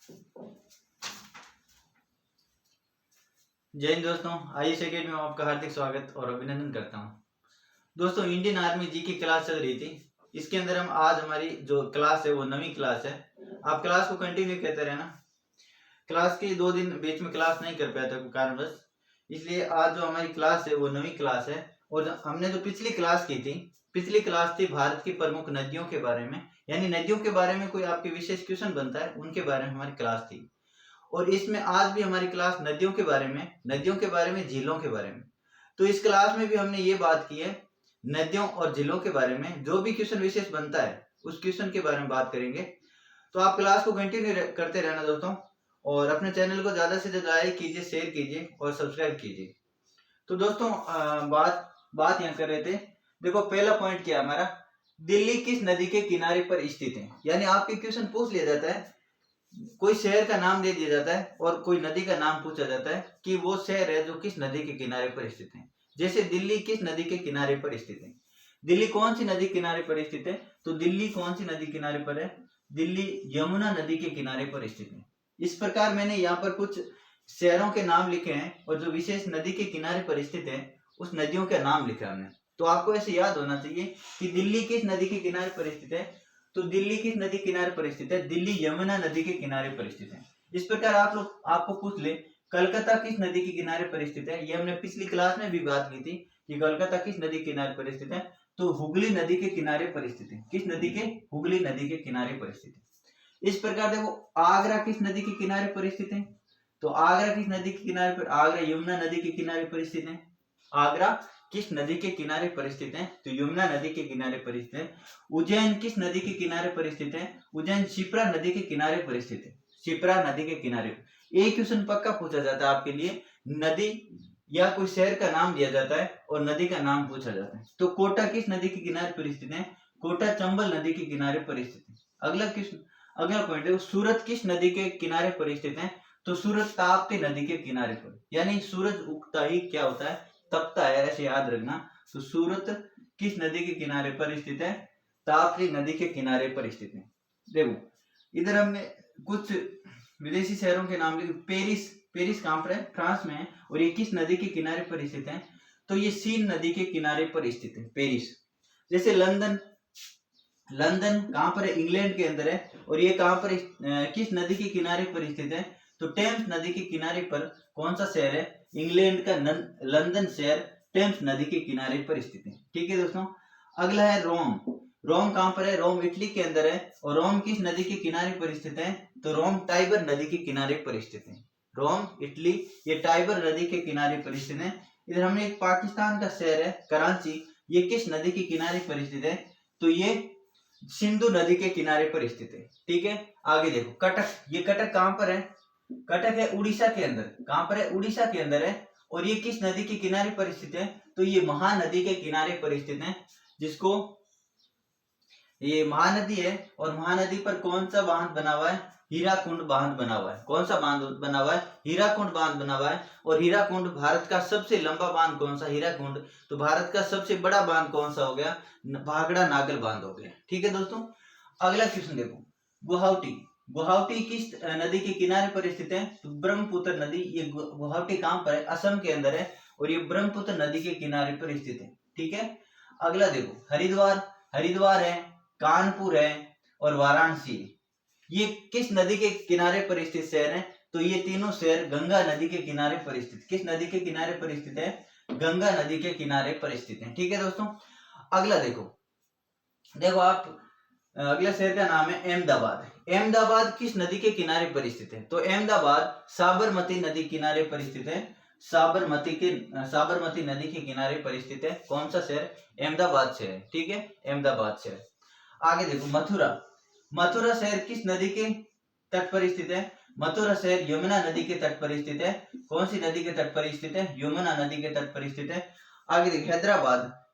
जय हिंद दोस्तों, IAS academy में आपका हार्दिक स्वागत और अभिनंदन करता हूं। दोस्तों, इंडियन आर्मी जी की क्लास चल रही थी। इसके अंदर हम आज हमारी जो क्लास है वो नवी क्लास है। आप क्लास को कंटिन्यू करते रहना। क्लास के 2 दिन बीच में क्लास नहीं कर पाया था कारणवश, इसलिए आज जो हमारी क्लास है वो नवी क्लास है। और हमने जो पिछली क्लास की थी, पिछली क्लास थी भारत की प्रमुख नदियों के बारे में, यानी नदियों के बारे में कोई आपके विशेष क्वेश्चन बनता है उनके बारे में हमारी क्लास थी। और इसमें आज भी हमारी क्लास नदियों के बारे में, झीलों के बारे में। तो इस क्लास में भी हमने ये बात की है, नदियों और झीलों के बारे में जो भी क्वेश्चन विशेष बनता है उस क्वेश्चन के बारे में बात करेंगे। तो आप क्लास को कंटिन्यू करते रहना दोस्तों, और अपने चैनल को ज्यादा से ज्यादा लाइक कीजिए, शेयर कीजिए और सब्सक्राइब कीजिए। तो दोस्तों, बात यहाँ कर रहे थे। देखो, पहला पॉइंट क्या हमारा, दिल्ली किस नदी के किनारे पर स्थित है। यानी आपके क्वेश्चन पूछ लिया जाता है, कोई शहर का नाम दे दिया जाता है और कोई नदी का नाम पूछा जाता है कि वो शहर है जो किस नदी के किनारे पर स्थित है। जैसे दिल्ली किस नदी के किनारे पर स्थित है, दिल्ली कौन सी नदी किनारे पर स्थित है, तो दिल्ली कौन सी नदी किनारे पर है, दिल्ली यमुना नदी के किनारे पर स्थित है। इस प्रकार मैंने यहाँ पर कुछ शहरों के नाम लिखे हैं और जो विशेष नदी के किनारे पर स्थित है उस नदियों का नाम लिखा हमने। तो आपको ऐसे याद होना चाहिए कि दिल्ली किस नदी के किनारे पर स्थित है, तो दिल्ली किस नदी किनारे पर स्थित है, दिल्ली यमुना नदी के किनारे पर स्थित है। इस प्रकार आपको पूछ ले, कलकत्ता किस नदी के किनारे पर स्थित है। ये हमने पिछली क्लास में भी बात की थी कि कलकत्ता किस नदी के किनारे पर स्थित है, तो हुगली नदी के किनारे पर स्थित है। किस नदी के, हुगली नदी के किनारे पर स्थित है। इस प्रकार देखो, आगरा किस नदी के किनारे पर स्थित है, तो आगरा किस नदी के किनारे पर, आगरा यमुना नदी के किनारे पर स्थित है। आगरा किस नदी के किनारे पर स्थित है, तो यमुना नदी के किनारे पर स्थित है। उज्जैन किस नदी के किनारे पर स्थित है, उज्जैन शिप्रा नदी के किनारे पर स्थित है। शिप्रा नदी के किनारे। एक क्वेश्चन पक्का पूछा जाता है आपके लिए, नदी या कोई शहर का नाम दिया जाता है और नदी का नाम पूछा जाता है। तो कोटा किस नदी के किनारे पर स्थित है, कोटा चंबल नदी के किनारे पर स्थित है। अगला पॉइंट है, सूरत किस नदी के किनारे पर स्थित है, तो सूरत ताप्ती नदी के किनारे पर। यानी सूरज उगता ही क्या होता है, तपता है, ऐसे याद रखना। तो सूरत किस नदी के किनारे पर स्थित है, ताप्ती नदी के किनारे पर स्थित है। देखो, इधर हमने कुछ विदेशी शहरों के नाम लिखे। पेरिस कहां पर है, फ्रांस में है, और ये किस नदी के किनारे पर स्थित है, तो ये सीन नदी के किनारे पर स्थित है, पेरिस। जैसे लंदन कहां पर है, इंग्लैंड के अंदर है, और ये कहां पर, किस नदी के किनारे पर स्थित है, तो टेम्स नदी के किनारे पर कौन सा शहर है, इंग्लैंड का लंदन शहर टेम्स नदी के किनारे पर स्थित है। ठीक है दोस्तों। अगला है रोम कहां पर है, रोम इटली के अंदर है, और रोम किस नदी के किनारे पर स्थित है, तो रोम टाइबर नदी के किनारे पर स्थित है। रोम इटली, ये टाइबर नदी के किनारे पर स्थित है। इधर हमने एक पाकिस्तान का शहर है कराची, ये किस नदी के किनारे पर स्थित है, तो ये सिंधु नदी के किनारे पर स्थित है। ठीक है। आगे देखो, कटक, ये कटक कहां पर है, कटक है उड़ीसा के अंदर। कहां पर है, उड़ीसा के अंदर है, और ये किस नदी के किनारे पर स्थित है, तो ये महानदी के किनारे पर स्थित है, जिसको ये महानदी है। और महानदी पर कौन सा बांध बना हुआ है, हीराकुंड बांध बना हुआ है। कौन सा बांध बना हुआ है, हीराकुंड बांध बना हुआ है। और हीराकुंड भारत का सबसे लंबा बांध कौन सा, हीराकुंड। तो भारत का सबसे बड़ा बांध कौन सा हो गया, भाखड़ा नागल बांध हो गया। ठीक है दोस्तों। अगला क्वेश्चन देखो, गुवाहाटी किस नदी के किनारे पर स्थित है, तो ब्रह्मपुत्र नदी। ये गुवाहाटी कहां पर है, असम के अंदर है, और ये ब्रह्मपुत्र नदी के किनारे पर स्थित है। ठीक है। अगला देखो, हरिद्वार है, कानपुर है, और वाराणसी। ये किस नदी के किनारे पर स्थित शहर है, तो ये तीनों शहर गंगा नदी के किनारे पर स्थित। किस नदी के किनारे पर स्थित है, गंगा नदी के किनारे पर स्थित है। ठीक है दोस्तों। अगला देखो आप, अगला शहर का नाम है अहमदाबाद किस नदी के किनारे पर स्थित है, तो अहमदाबाद साबरमती नदी किनारे पर स्थित है। साबरमती नदी के किनारे पर स्थित है। कौन सा शहर, अहमदाबाद शहर। ठीक है, अहमदाबाद शहर। आगे देखो, मथुरा शहर किस नदी के तट पर स्थित है, मथुरा शहर यमुना नदी के तट पर स्थित है। कौन सी नदी के तट पर स्थित है, यमुना नदी के तट पर स्थित है। आगे देखो,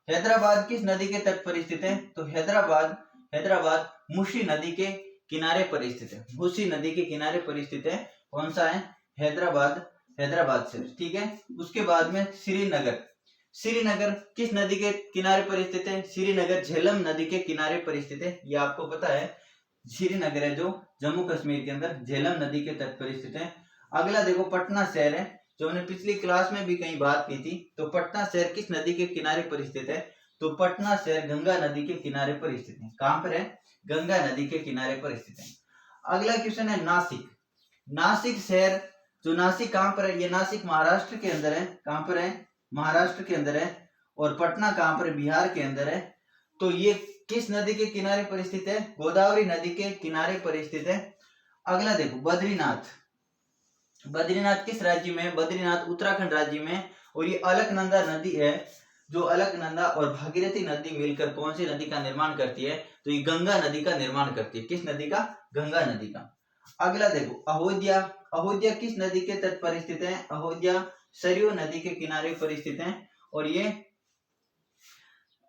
हैदराबाद किस नदी के तट पर स्थित है, तो हैदराबाद मूसी नदी के किनारे पर स्थित है। मूसी नदी के किनारे पर स्थित है। कौन सा है, हैदराबाद शहर। ठीक है। उसके बाद में श्रीनगर किस नदी के किनारे पर स्थित है, श्रीनगर झेलम नदी के किनारे पर स्थित है। ये आपको पता है श्रीनगर है जो जम्मू कश्मीर के अंदर झेलम नदी के तट पर स्थित है। अगला देखो पटना शहर है, जो हमने पिछली क्लास में भी कहीं बात की थी। तो पटना शहर किस नदी के किनारे पर स्थित है? तो पटना शहर गंगा नदी के किनारे पर स्थित है। कहां पर है? गंगा नदी के किनारे पर स्थित है। अगला क्वेश्चन है नासिक। नासिक शहर, जो नासिक कहां पर है? ये नासिक महाराष्ट्र के अंदर है। कहां पर है? महाराष्ट्र के अंदर है। और पटना कहां पर है? बिहार के अंदर है। तो ये किस नदी के किनारे पर स्थित है? गोदावरी नदी के किनारे पर स्थित है। अगला देखो बद्रीनाथ। बद्रीनाथ किस राज्य में है? बद्रीनाथ उत्तराखंड राज्य में है। और ये अलकनंदा नदी है, जो अलकनंदा और भागीरथी नदी मिलकर कौन सी नदी का निर्माण करती है? तो ये गंगा नदी का निर्माण करती है। किस नदी का? गंगा नदी का। अगला देखो अहोध्या। अहोध्या किस नदी के तट पर स्थित है? अहोध्या सरयू नदी के किनारे पर स्थित है। और ये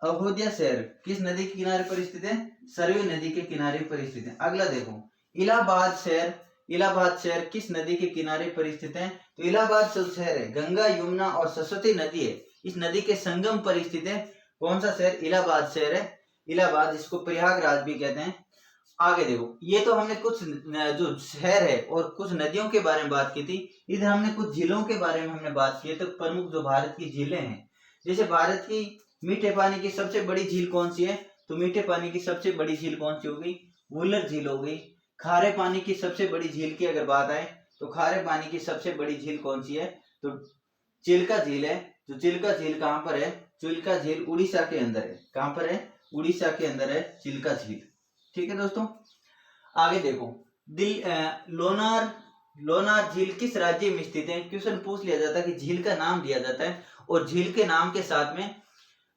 अहोध्या शहर किस नदी के किनारे पर स्थित है? सरयू नदी के किनारे पर स्थित है। अगला देखो इलाहाबाद शहर। इलाहाबाद शहर किस नदी के किनारे पर स्थित है? तो इलाहाबाद जो शहर है गंगा यमुना और सरस्वती नदी है, इस नदी के संगम पर स्थित है। कौन सा शहर? इलाहाबाद शहर है। इलाहाबाद, जिसको प्रयागराज भी कहते हैं। आगे देखो, ये तो हमने कुछ जो शहर है और कुछ नदियों के बारे में बात की थी। इधर हमने कुछ झीलों के बारे में हमने बात की है। तो प्रमुख जो भारत की झीलें हैं, जैसे भारत की मीठे पानी की सबसे बड़ी झील कौन सी है? तो मीठे पानी की सबसे बड़ी झील कौन सी हो गई? वुलर झील हो गई। खारे पानी की सबसे बड़ी झील की अगर बात आए तो खारे पानी की सबसे बड़ी झील कौन सी है? तो चिल्का झील है। जो चिल्का झील कहां पर है? चिल्का झील उड़ीसा के अंदर है। कहां पर है? उड़ीसा के अंदर है चिल्का झील। ठीक है दोस्तों, आगे देखो लोनार। लोनार झील किस राज्य में स्थित है? क्वेश्चन पूछ लिया जाता है कि झील का नाम दिया जाता है और झील के नाम के साथ में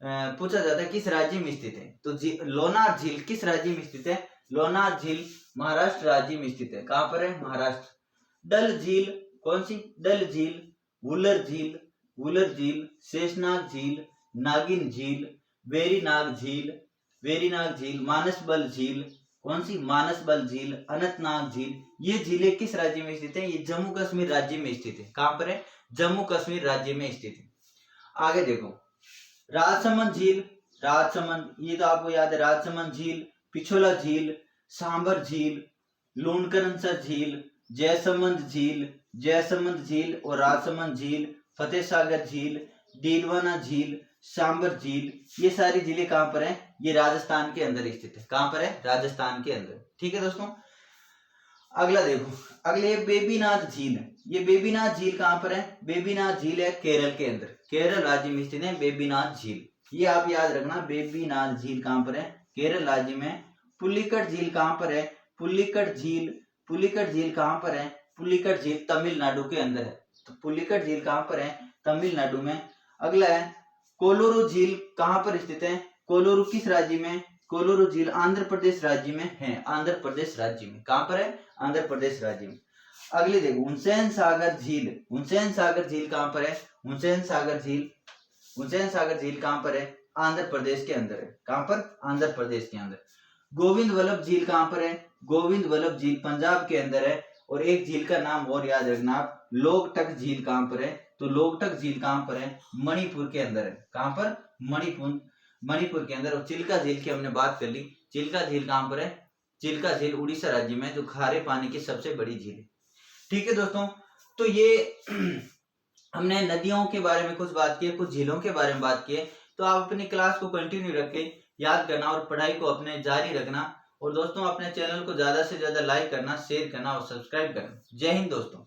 पूछा जाता है किस राज्य में स्थित है। तो लोनार झील किस राज्य में स्थित है? लोनार झील महाराष्ट्र राज्य में स्थित है। कहां पर है? महाराष्ट्र। डल झील कौन सी? डल झील, वुलर झील, वुलर झील, शेषनाग झील, नागिन झील, वेरीनाग झील, वेरीनाग झील, मानसबल झील, कौन सी? मानसबल झील, अनंतनाग झील। ये झीलें किस राज्य में स्थित है? ये जम्मू कश्मीर राज्य में स्थित है। कहां पर है? जम्मू कश्मीर राज्य में स्थित है। आगे देखो राजसमंद झील। राजसमंद, ये तो आपको याद है। राजसमंद झील, पिछोला झील, सांबर झील, लूणकरनसर झील, जयसमंद झील, जयसमंद झील और राजसमंद झील, फतेह सागर झील, डीडवाना झील, सांबर झील, ये सारी झीलें कहां पर हैं? ये राजस्थान के अंदर स्थित है। कहां पर है? राजस्थान के अंदर। ठीक है दोस्तों, अगला देखो, अगले बेबीनाथ झील। ये बेबीनाथ झील कहां पर है? बेबीनाथ झील है केरल के अंदर, केरल राज्य में स्थित है बेबीनाथ झील। ये आप याद रखना, बेबीनाथ झील कहां पर है? केरल राज्य में। पुलिकट झील कहां पर है? पुलिकट झील, पुलिकट झील कहां पर है? पुलिकट झील तमिलनाडु के अंदर है। तो पुलिकट झील कहां पर है? तमिलनाडु में। अगला है कोलोरू झील कहां पर स्थित है? कोलोरू किस राज्य में? कोलोरू झील आंध्र प्रदेश राज्य में है। आंध्र प्रदेश राज्य में। कहां पर है? आंध्र प्रदेश राज्य में। अगले देखो हुसैन सागर झील। हुसैन सागर झील कहां पर है? हुसैन सागर झील, हुसैन सागर झील कहां पर है? आंध्र प्रदेश के अंदर है। कहां पर? आंध्र प्रदेश के अंदर। गोविंद वल्लभ झील कहां पर है? गोविंद वल्लभ झील पंजाब के अंदर है। और एक झील का नाम और याद रखना आप, लोकटक झील कहां पर है? तो लोकटक झील कहां पर है? मणिपुर के अंदर है। कहां पर? मणिपुर, मणिपुर के अंदर। और चिल्का झील की हमने बात कर ली। चिल्का झील कहां पर है? चिल्का झील उड़ीसा राज्य में, जो खारे पानी की सबसे बड़ी झील है। ठीक है दोस्तों, तो ये हमने नदियों के बारे में कुछ बात की है, कुछ झीलों के बारे में बात की है। तो आप अपनी क्लास को कंटिन्यू रख के याद करना और पढ़ाई को अपने जारी रखना। और दोस्तों अपने चैनल को ज्यादा से ज्यादा लाइक करना, शेयर करना और सब्सक्राइब करना। जय हिंद दोस्तों।